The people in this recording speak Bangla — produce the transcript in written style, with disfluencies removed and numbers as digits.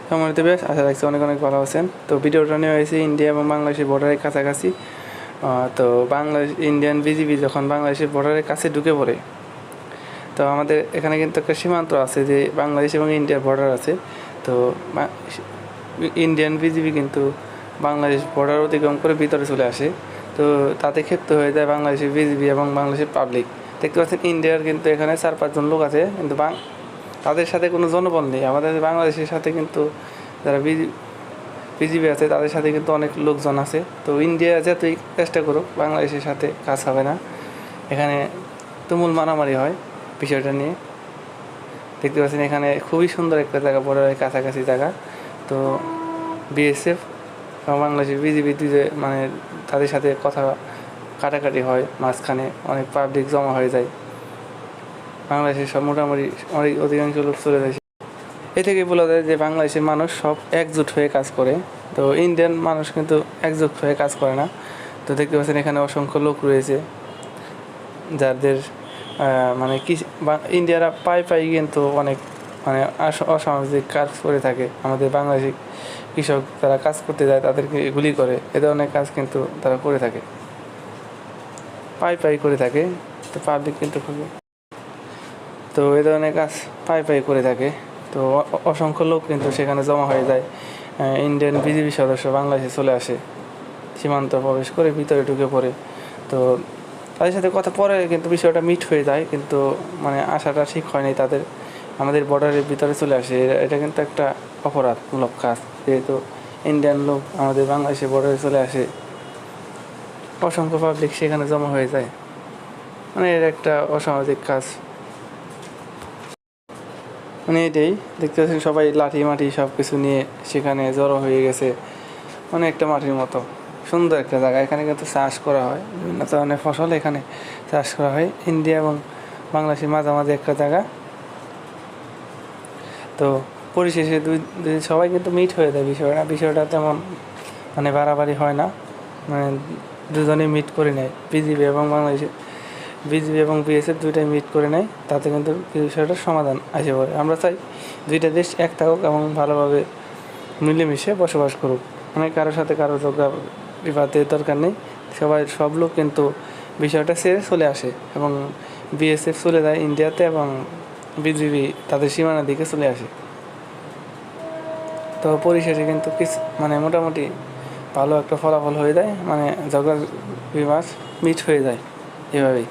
সম্মানিত বেশ আশা রাখছি অনেক অনেক ভালো আছেন। তো ভিডিওটা নেওয়া হয়েছে ইন্ডিয়া এবং বাংলাদেশের বর্ডারের কাছাকাছি। তো বাংলাদেশ ইন্ডিয়ান বিজিবি যখন বাংলাদেশের বর্ডারের কাছে ঢুকে পড়ে, তো আমাদের এখানে কিন্তু একটা সীমান্ত আছে, যে বাংলাদেশ এবং ইন্ডিয়ার বর্ডার আছে। তো ইন্ডিয়ান বিজিবি কিন্তু বাংলাদেশ বর্ডার অতিক্রম করে ভিতরে চলে আসে। তো তাতে ক্ষিপ্ত হয়ে যায় বাংলাদেশের বিজিবি এবং বাংলাদেশের পাবলিক। দেখতে পাচ্ছেন ইন্ডিয়ার কিন্তু এখানে 4-5 জন লোক আছে, কিন্তু তাদের সাথে কোনো জনবল নেই। আমাদের বাংলাদেশের সাথে কিন্তু যারা বিজিবি আছে তাদের সাথে কিন্তু অনেক লোকজন আছে। তো ইন্ডিয়া যতই চেষ্টা করুক বাংলাদেশের সাথে কাজ হবে না। এখানে তুমুল মারামারি হয় বিষয়টা নিয়ে। দেখতে পাচ্ছেন এখানে খুবই সুন্দর একটা জায়গা, বর্ডারের কাছাকাছি জায়গা। তো বিএসএফ এবং বাংলাদেশের বিজিবি মানে তাদের সাথে কথা কাটাকাটি হয়, মাঝখানে অনেক পাবলিক জমা হয়ে যায়। বাংলাদেশের সব মোটামুটি অধিকাংশ লোক চলে যায়। এ থেকে বলা যায় যে বাংলাদেশের মানুষ সব একজোট হয়ে কাজ করে। তো ইন্ডিয়ান মানুষ কিন্তু একজোট হয়ে কাজ করে না। তো দেখতে পাচ্ছেন এখানে অসংখ্য লোক রয়েছে যাদের মানে ইন্ডিয়ারা পাই কিন্তু অনেক মানে অসামাজিক কাজ করে থাকে। আমাদের বাংলাদেশি কৃষক যারা কাজ করতে যায় তাদেরকে গুলি করে, এ ধরনের কাজ কিন্তু তারা করে থাকে, পাই করে থাকে। তো পাবলিক কিন্তু খুবই তো এ ধরনের কাজ পাই করে থাকে। তো অসংখ্য লোক কিন্তু সেখানে জমা হয়ে যায়। ইন্ডিয়ান বিজিবি সদস্য বাংলাদেশে চলে আসে, সীমান্ত প্রবেশ করে ভিতরে ঢুকে পড়ে। তো তাদের সাথে কথা পরে কিন্তু বিষয়টা মিট হয়ে যায়, কিন্তু মানে আশাটা ঠিক হয়নি তাদের। আমাদের বর্ডারের ভিতরে চলে আসে, এটা কিন্তু একটা অপরাধমূলক কাজ। যেহেতু ইন্ডিয়ান লোক আমাদের বাংলাদেশের বর্ডারে চলে আসে, অসংখ্য পাবলিক সেখানে জমা হয়ে যায়, মানে এর একটা অসামাজিক কাজ। মানে এটাই দেখতে পাচ্ছেন সবাই লাঠি মাটি সব কিছু নিয়ে সেখানে জড়ো হয়ে গেছে, মানে একটা মাটির মতো সুন্দর একটা জায়গা। এখানে কিন্তু চাষ করা হয়, বিভিন্ন ধরনের ফসল এখানে চাষ করা হয়। ইন্ডিয়া এবং বাংলাদেশের মাঝামাঝি একটা জায়গা। তো পরিশেষে সবাই কিন্তু মিট হয়ে যায়। বিষয়টা তেমন মানে বাড়াবাড়ি হয় না, মানে দুজনে মিট করে নেয়। বিজিবি এবং বিএসএফ দুইটাই মিট করে নেয়, তাতে কিন্তু বিষয়টার সমাধান আসে পড়ে। আমরা চাই দুইটা দেশ এক থাকুক এবং ভালোভাবে মিলেমিশে বসবাস করুক। মানে কারোর সাথে কারো ঝগড়া বিবাদের দরকার নেই। সব লোক কিন্তু বিষয়টা ছেড়ে চলে আসে, এবং বিএসএফ চলে যায় ইন্ডিয়াতে এবং বিজিবি তাদের সীমানার দিকে চলে আসে। তো পরিশেষে কিন্তু মানে মোটামুটি ভালো একটা ফলাফল হয়ে যায়, মানে ঝগড়া বিবাদ মিট হয়ে যায় এভাবেই।